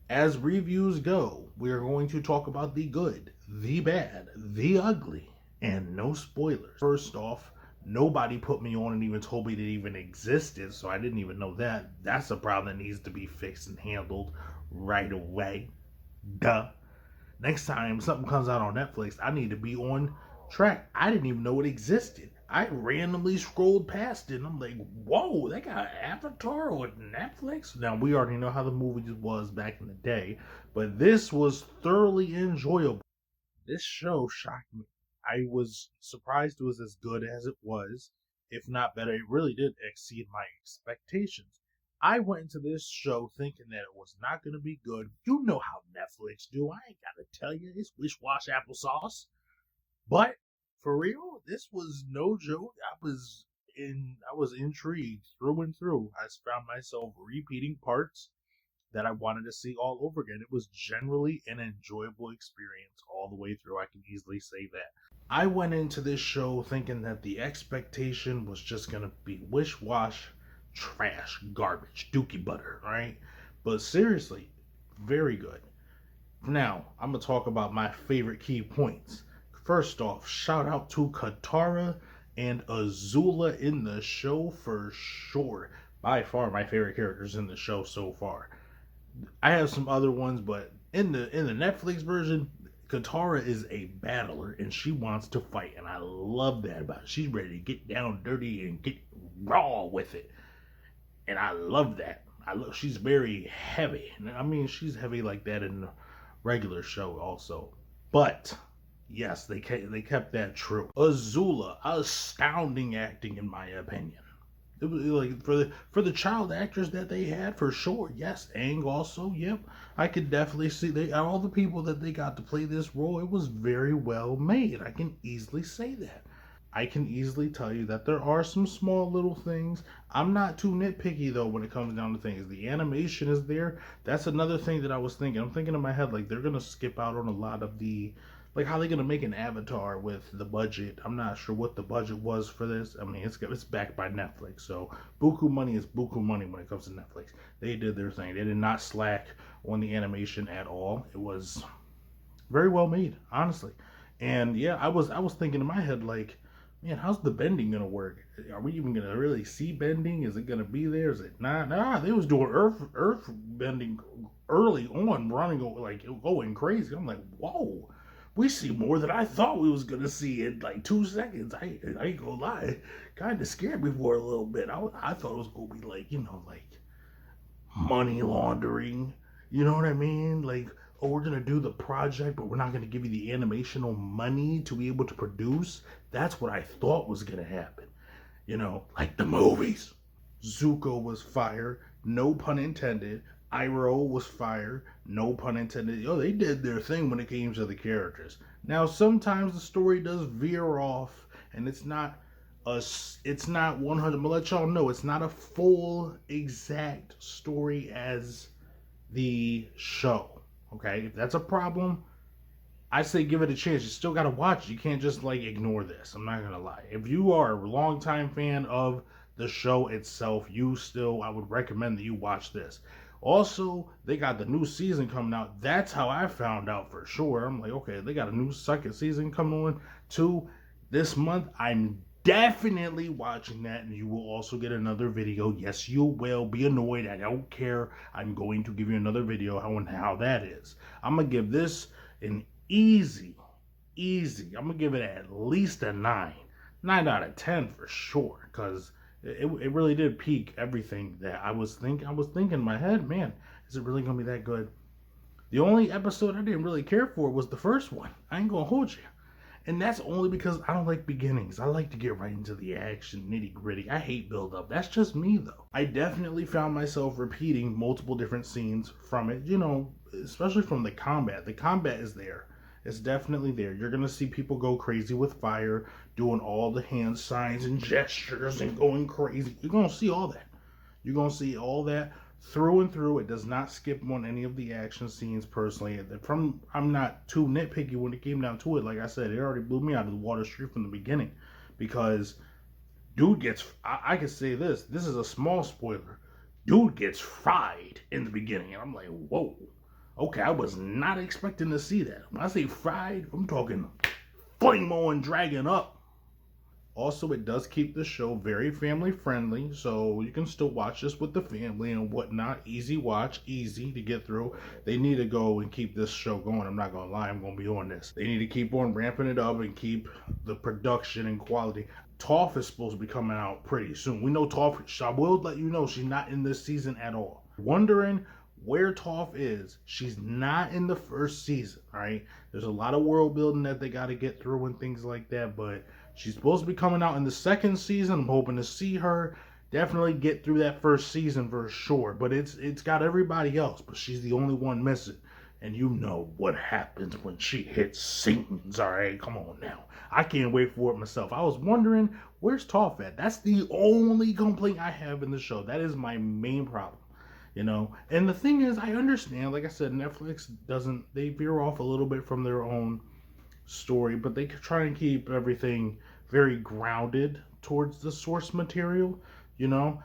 As reviews go, we are going to talk about the good, the bad, the ugly, and no spoilers. First off, nobody put me on and even told me it even existed, so I didn't even know that. That's a problem that needs to be fixed and handled right away. Duh. Next time something comes out on Netflix, I need to be on track. I didn't even know it existed. I randomly scrolled past it and I'm like, whoa, they got Avatar on Netflix? Now, we already know how the movie was back in the day, but this was thoroughly enjoyable. This show shocked me. I was surprised it was as good as it was, if not better. It really did exceed my expectations. I went into this show thinking that it was not going to be good. You know how Netflix do. I ain't got to tell you. It's wish wash applesauce. But for real, this was no joke. I was intrigued through and through. I found myself repeating parts that I wanted to see all over again. It was generally an enjoyable experience all the way through. I can easily say that. I went into this show thinking that the expectation was just gonna be wish wash, trash, garbage, dookie butter, right? But seriously, very good. Now, I'm gonna talk about my favorite key points. First off, shout out to Katara and Azula in the show for sure. By far my favorite characters in the show so far. I have some other ones, but in the Netflix version, Katara is a battler and she wants to fight, and I love that about her. She's ready to get down dirty and get raw with it, and I love that. I love she's very heavy. I mean, she's heavy like that in the regular show also, but yes, they kept that true. Azula, astounding acting in my opinion. It was like for the child actors that they had for sure. Yes, Aang also. Yep, I could definitely see they all the people that they got to play this role. It was very well made. I can easily say that. I can easily tell you that there are some small little things. I'm not too nitpicky though when it comes down to things. The animation is there. That's another thing that I was thinking. I'm thinking in my head like they're gonna skip out on a lot of the like how they gonna make an avatar with the budget. I'm not sure what the budget was for this. I mean it's backed by Netflix, so buku money is buku money when it comes to Netflix. They did their thing. They did not slack on the animation at all. It was very well made, honestly. And yeah, I was thinking in my head like, man, how's the bending gonna work? Are we even gonna really see bending? Is it gonna be there? Is it not? Nah, they was doing earth bending early on, running like going crazy. I'm like, whoa, we see more than I thought we was gonna see in like 2 seconds. I ain't gonna lie, kind of scared me for a little bit. I thought it was gonna be like like money laundering. You know what I mean? Like, oh, we're gonna do the project, but we're not gonna give you the animational money to be able to produce. That's what I thought was gonna happen. Like the movies. Zuko was fire, no pun intended. Iroh was fire, no pun intended. Yo, they did their thing when it came to the characters. Now, sometimes the story does veer off, and it's not 100. I'm gonna let y'all know it's not a full exact story as the show. Okay, if that's a problem, I say give it a chance. You still gotta watch it. You can't just like ignore this. I'm not gonna lie. If you are a longtime fan of the show itself, I would recommend that you watch this. Also, they got the new season coming out. That's how I found out for sure. I'm like, okay, they got a new second season coming on too this month. I'm definitely watching that, and you will also get another video. Yes, you will be annoyed. I don't care. I'm going to give you another video on how that is. I'm gonna give this an easy. I'm gonna give it at least a 9 out of 10 for sure, because it really did peak everything that I was thinking. I was thinking in my head, man, is it really gonna be that good? The only episode I didn't really care for was the first one. I ain't gonna hold you. And that's only because I don't like beginnings. I like to get right into the action, nitty gritty. I hate build up. That's just me though. I definitely found myself repeating multiple different scenes from it, especially from the combat. The combat is there. It's definitely there. You're going to see people go crazy with fire, doing all the hand signs and gestures and going crazy. You're going to see all that. You're going to see all that through and through. It does not skip on any of the action scenes personally. I'm not too nitpicky when it came down to it. Like I said, it already blew me out of the water straight from the beginning, because dude gets, I can say this is a small spoiler. Dude gets fried in the beginning, and I'm like, whoa. Okay, I was not expecting to see that. When I say fried, I'm talking flame on dragon up. Also, it does keep the show very family friendly, so you can still watch this with the family and whatnot. Easy watch, easy to get through. They need to go and keep this show going. I'm not gonna lie, I'm gonna be on this. They need to keep on ramping it up and keep the production and quality. Toph is supposed to be coming out pretty soon. We know Toph, I will let you know she's not in this season at all. Wondering where Toph is, she's not in the first season, all right? There's a lot of world building that they got to get through and things like that, but she's supposed to be coming out in the second season. I'm hoping to see her definitely get through that first season for sure, but it's got everybody else, but she's the only one missing. And you know what happens when she hits scenes, all right? Come on now. I can't wait for it myself. I was wondering, where's Toph at? That's the only complaint I have in the show. That is my main problem. You know, and the thing is, I understand, like I said, Netflix doesn't, they veer off a little bit from their own story, but they try and keep everything very grounded towards the source material, you know,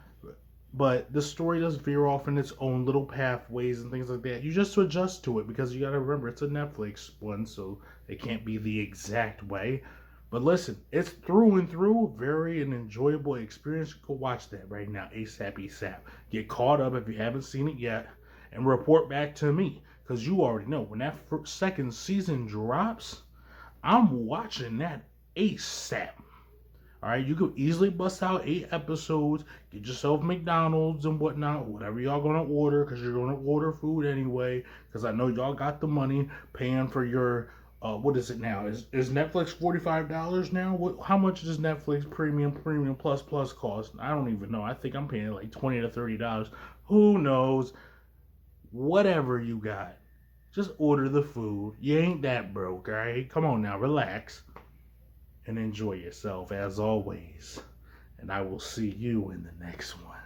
but the story does veer off in its own little pathways and things like that. You just adjust to it because you got to remember it's a Netflix one, so it can't be the exact way. But listen, it's through and through very an enjoyable experience. Go watch that right now, ASAP. Get caught up if you haven't seen it yet, and report back to me because you already know when that second season drops, I'm watching that ASAP. All right, you could easily bust out 8 episodes, get yourself McDonald's and whatnot, whatever y'all gonna order, because you're gonna order food anyway. Because I know y'all got the money paying for your what is it now? Is Netflix $45 now? How much does Netflix Premium Plus cost? I don't even know. I think I'm paying like $20 to $30. Who knows? Whatever you got, just order the food. You ain't that broke, all right? Come on now, relax and enjoy yourself as always. And I will see you in the next one.